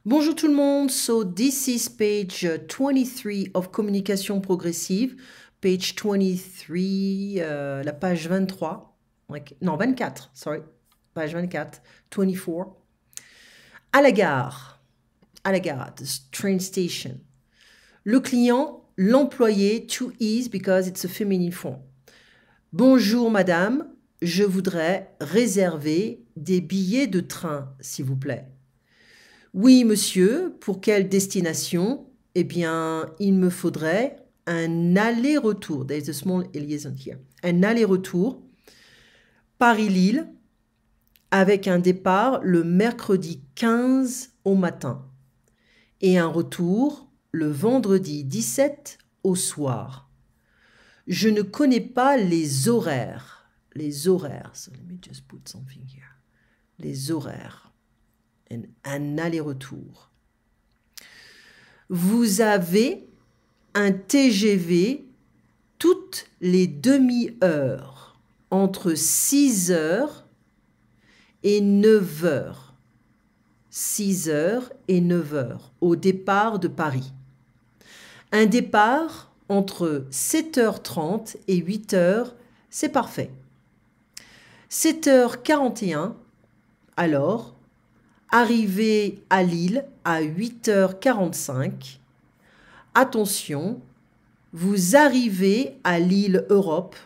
Bonjour tout le monde, so this is page 23 of Communication Progressive, page 23, la page 23, non 24, sorry, page 24, 24. À la gare, the train station. Le client, l'employé, to is because it's a feminine form. Bonjour madame, je voudrais réserver des billets de train, s'il vous plaît. Oui, monsieur, pour quelle destination? Eh bien, il me faudrait un aller-retour. There's a small liaison here. Un aller-retour Paris-Lille avec un départ le mercredi 15 au matin et un retour le vendredi 17 au soir. Je ne connais pas les horaires. Les horaires. So let me just put something here. Les horaires. Un aller-retour. Vous avez un TGV toutes les demi-heures entre 6 heures et 9 heures. 6 heures et 9 heures au départ de Paris. Un départ entre 7h30 et 8h, c'est parfait. 7h41, alors, arrivé à Lille à 8h45. Attention, vous arrivez à Lille Europe,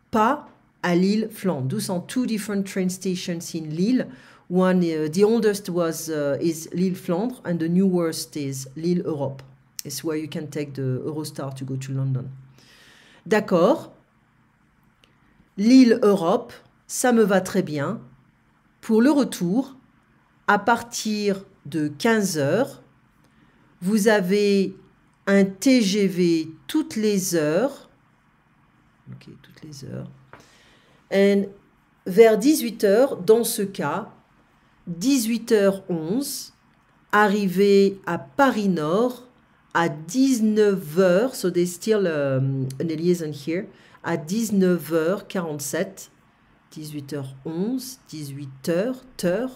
pas à Lille Flandre. Those are two different train stations in Lille. One, the oldest is Lille Flandre, and the newest is Lille Europe. It's where you can take the Eurostar to go to London. D'accord. Lille Europe, ça me va très bien. Pour le retour, à partir de 15 heures, vous avez un TGV toutes les heures. Ok, toutes les heures. Et vers 18 heures, dans ce cas, 18h11, arrivé à Paris-Nord à 19h, so there's still an liaison here, à 19h47, 18h11, 18h,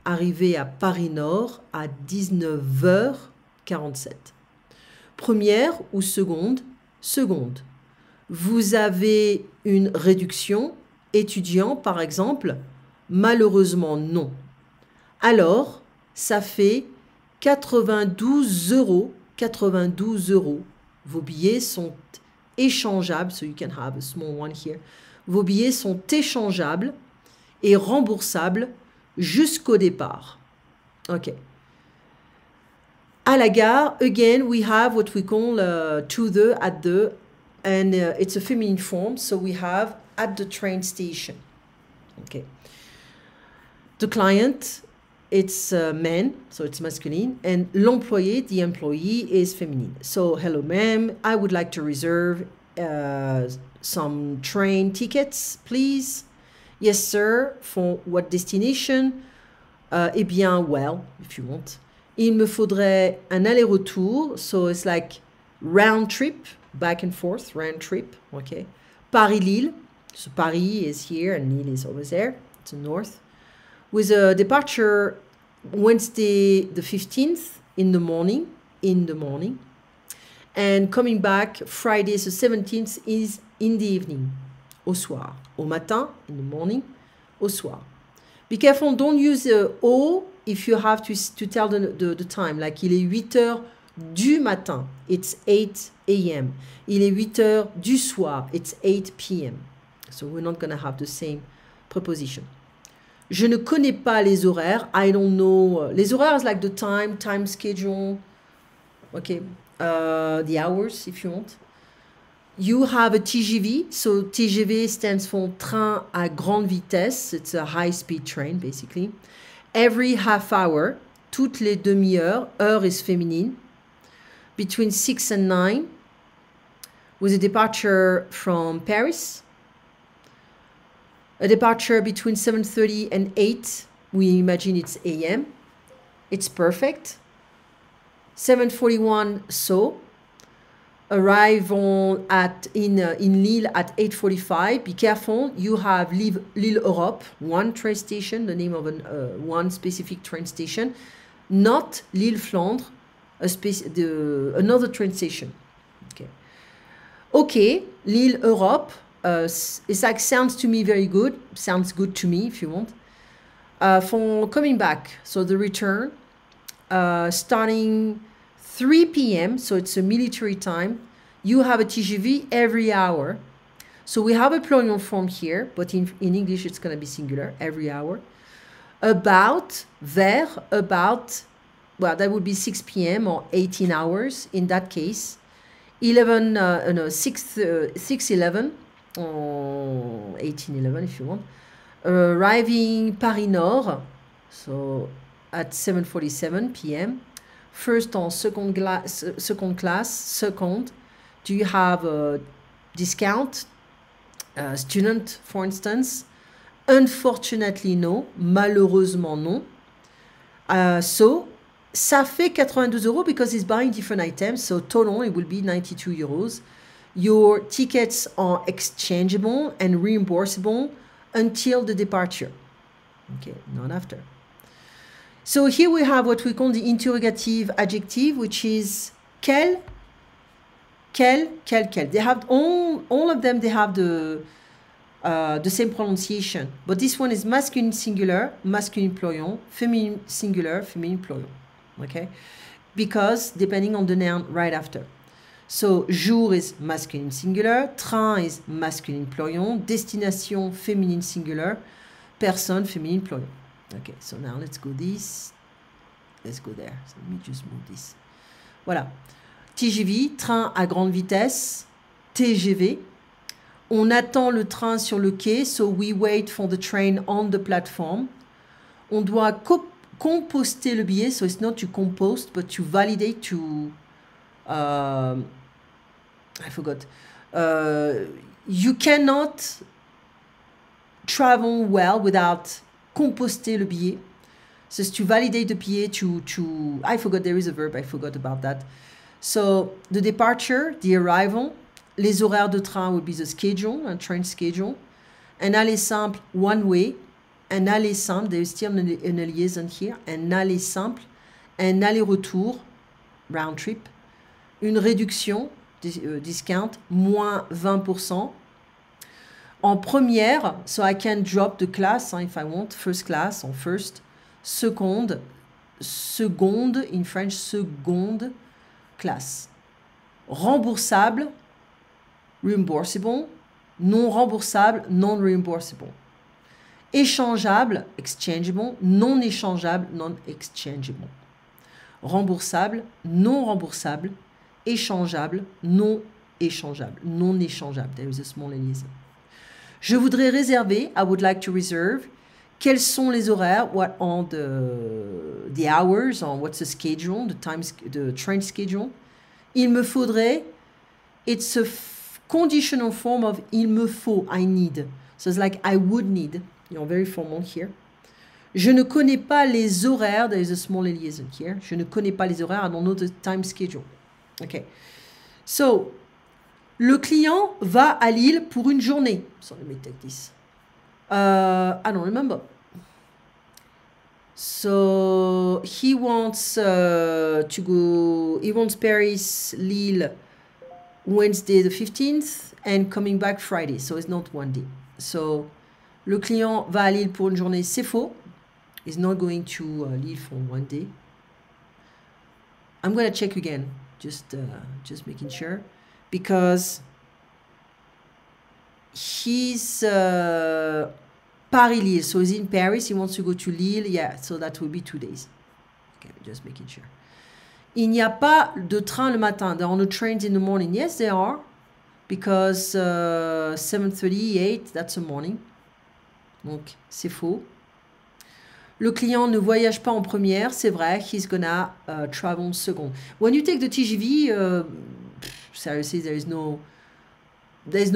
arrivé à Paris-Nord à 19h47. Première ou seconde? Seconde. Vous avez une réduction étudiant, par exemple? Malheureusement, non. Alors, ça fait 92 euros. 92 euros. Vos billets sont échangeables, so you can have a small one here. Vos billets sont échangeables et remboursables jusqu'au départ. Ok. À la gare, again, we have what we call to the, at the, and it's a feminine form, so we have at the train station. Okay. The client, it's men, so it's masculine, and l'employé, the employee, is feminine. So, hello ma'am, I would like to reserve some train tickets, please. Yes, sir. For what destination? Eh bien, well, if you want. Il me faudrait un aller-retour. So it's like round trip, back and forth, round trip. Okay. Paris-Lille. So Paris is here and Lille is over there. It's the north. With a departure Wednesday the 15th in the morning. And coming back Friday the 17th is in the evening. Au soir. Au matin, in the morning, au soir. Be careful, don't use au if you have to tell the time. Like, il est 8 heures du matin. It's 8 a.m. Il est 8 heures du soir. It's 8 p.m. So we're not going to have the same preposition. Je ne connais pas les horaires. I don't know. Les horaires is like the time schedule. Okay. The hours, if you want. You have a TGV, so TGV stands for train à grande vitesse. It's a high-speed train, basically. Every half hour, toutes les demi-heures, heure is feminine, between 6 and 9, with a departure from Paris. A departure between 7:30 and 8, we imagine it's a.m. It's perfect. 7:41, so. Arrive in Lille at 8:45. Be careful, you have Lille Europe, one train station, the name of one specific train station. not Lille-Flandre, another train station. Okay. Okay, Lille-Europe. It's like, sounds to me very good. Sounds good to me, if you want. For coming back, so the return, starting 3 p.m., so it's a military time, you have a TGV every hour. So we have a plural form here, but in English it's going to be singular, every hour. About, vers, about, well, that would be 6 p.m. or 18 hours in that case. 6:11, or 18:11 if you want. Arriving Paris Nord, so at 7:47 p.m. First on second class, second. Do you have a discount? Student, for instance. Unfortunately, no. Malheureusement, non. So, ça fait 92 euros because it's buying different items. So, total, it will be 92 euros. Your tickets are exchangeable and reimbursable until the departure. Okay, not after. So, here we have what we call the interrogative adjective, which is quel. They have all of them, they have the same pronunciation. But this one is masculine singular, masculine plural, feminine singular, feminine plural. Okay? Because depending on the noun right after. So, jour is masculine singular, train is masculine plural, destination feminine singular, personne feminine plural. Okay, so now let's go this. Let's go there. So let me just move this. Voilà. TGV, train à grande vitesse, TGV. On attend le train sur le quai, so we wait for the train on the platform. On doit composter le billet, so it's not to compost, but to validate, to... I forgot. You cannot travel well without composter le billet. So it's to validate the billet, to... I forgot, there is a verb, I forgot about that. So, the departure, the arrival, les horaires de train would be the schedule, a train schedule. Un aller simple, one way. Un aller simple, there is still a liaison here. Un aller simple. Un aller-retour, round trip. Une réduction, discount, moins 20%. En première, so I can drop the class if I want, first class or first. Seconde, in French, seconde classe. Remboursable, reimbursable. Non remboursable, non reimbursable. Échangeable, exchangeable. Non échangeable, non exchangeable. Remboursable, non remboursable. Échangeable, non échangeable. Non échangeable. There is a small liaison. Je voudrais réserver, I would like to reserve. Quels sont les horaires? What are the hours? Or what's the schedule? The train schedule? Il me faudrait. It's a conditional form of il me faut, I need. So it's like I would need. You're very formal here. Je ne connais pas les horaires. There is a small liaison here. Je ne connais pas les horaires. I don't know the time schedule. Okay. So, le client va à Lille pour une journée. So let me take this. I don't remember. So he wants to go. He wants Paris, Lille, Wednesday the 15th, and coming back Friday. So it's not one day. So le client va à Lille pour une journée. C'est faux. He's not going to Lille for one day. I'm gonna check again. Just making sure, because he's Paris-Lille, so he's in Paris, he wants to go to Lille, yeah, so that will be 2 days. Okay, just making sure. Il n'y a pas de train le matin. There are no trains in the morning. Yes, there are, because 7:38, that's the morning. Donc, c'est faux. Le client ne voyage pas en première, c'est vrai. He's gonna travel second. When you take the TGV, seriously, there is no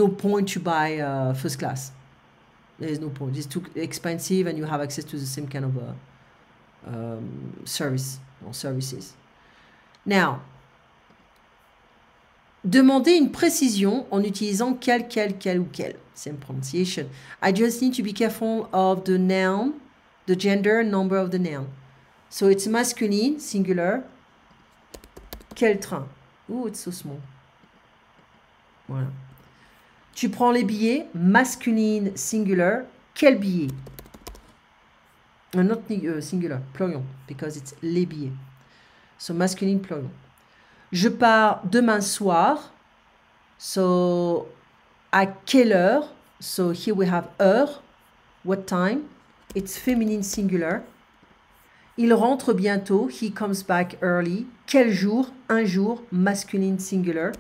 point to buy first class. There is no point. It's too expensive, and you have access to the same kind of service or services. Now, demandez une précision en utilisant quel ou quel. Same pronunciation. I just need to be careful of the noun, the gender, number of the noun. So it's masculine, singular. Quel train? Oh, it's so small. Voilà. Tu prends les billets, masculine, singular. Quel billet? Not singular, pluriel, because it's les billets. So masculine, pluriel. Je pars demain soir. So, à quelle heure? So here we have heure. What time? It's feminine, singular. Il rentre bientôt. He comes back early. Quel jour? Un jour, masculine, singular.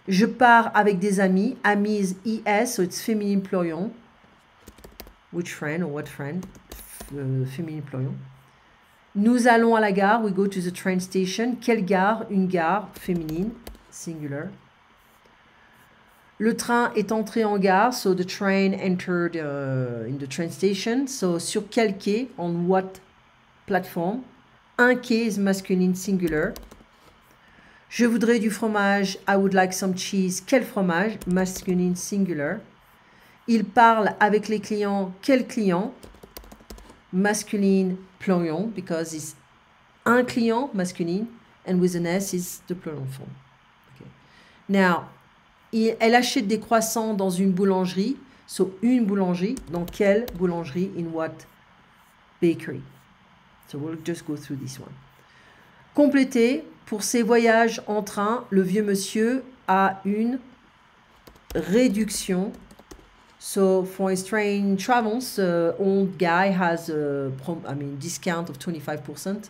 Je pars avec des amis. Amis is es, so it's feminine, pluriel. Which friend or what friend? Feminine, pluriel. Nous allons à la gare. We go to the train station. Quelle gare? Une gare, féminine, singular. Le train est entré en gare. So the train entered in the train station. So sur quel quai? On what platform? Un quai is masculine, singular. Je voudrais du fromage. I would like some cheese. Quel fromage? Masculine, singular. Il parle avec les clients. Quel client? Masculine, pluriel, because it's un client, masculine, and with an S is the plural form. Okay. Now, elle achète des croissants dans une boulangerie. So, une boulangerie. Dans quelle boulangerie? In what bakery? So, we'll just go through this one. Compléter. Pour ses voyages en train, le vieux monsieur a une réduction. So, for his train travels, old guy has a discount of 25%.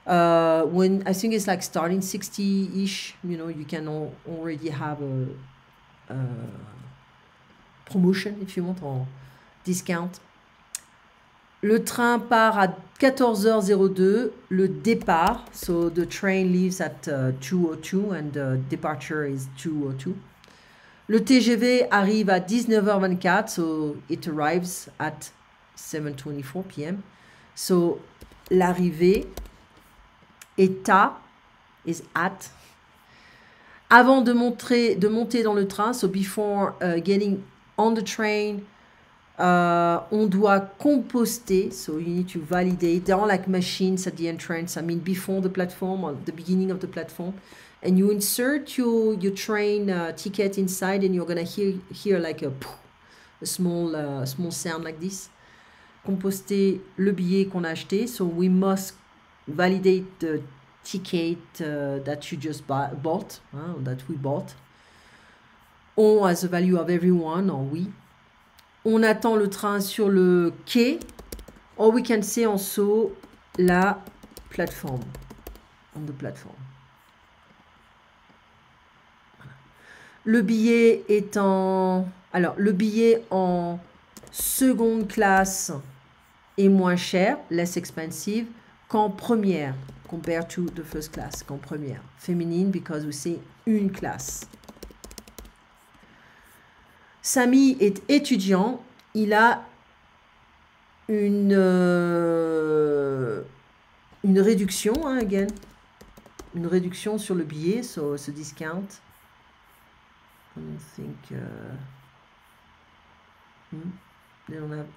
When I think it's like starting 60-ish, you know, you can already have a promotion, if you want, or discount. Le train part à 14h02, le départ, so the train leaves at 2:02 and the departure is 2:02. Le TGV arrive à 19h24, so it arrives at 7:24 p.m. So l'arrivée est à, is at. Avant de monter dans le train, so before getting on the train, on doit composter, so you need to validate. There are like machines at the entrance, I mean before the platform or the beginning of the platform, and you insert your train ticket inside, and you're gonna hear like a small sound like this. Composter le billet qu'on a acheté, so we must validate the ticket that you just bought, that we bought. On has the value of everyone, or we. On attend le train sur le quai, or we can say also la plateforme, on the platform. Le billet est en... Alors, le billet en seconde classe est moins cher, less expensive, qu'en première, compared to the first class, qu'en première. Féminine, because we say une classe. Samy est étudiant, il a une réduction, again, une réduction sur le billet, so it's a discount. I don't think they don't have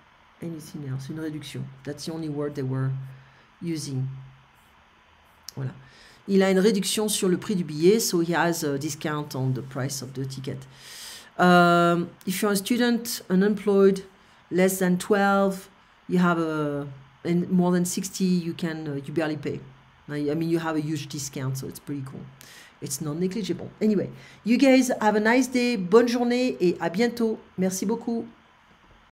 anything else. Une réduction. That's the only word they were using. Voilà. Il a une réduction sur le prix du billet, so he has a discount on the price of the ticket. If you're a student, unemployed, less than 12, you have and more than 60, you barely pay. I mean, you have a huge discount, so it's pretty cool. It's not negligible. Anyway, you guys have a nice day, bonne journée et à bientôt. Merci beaucoup.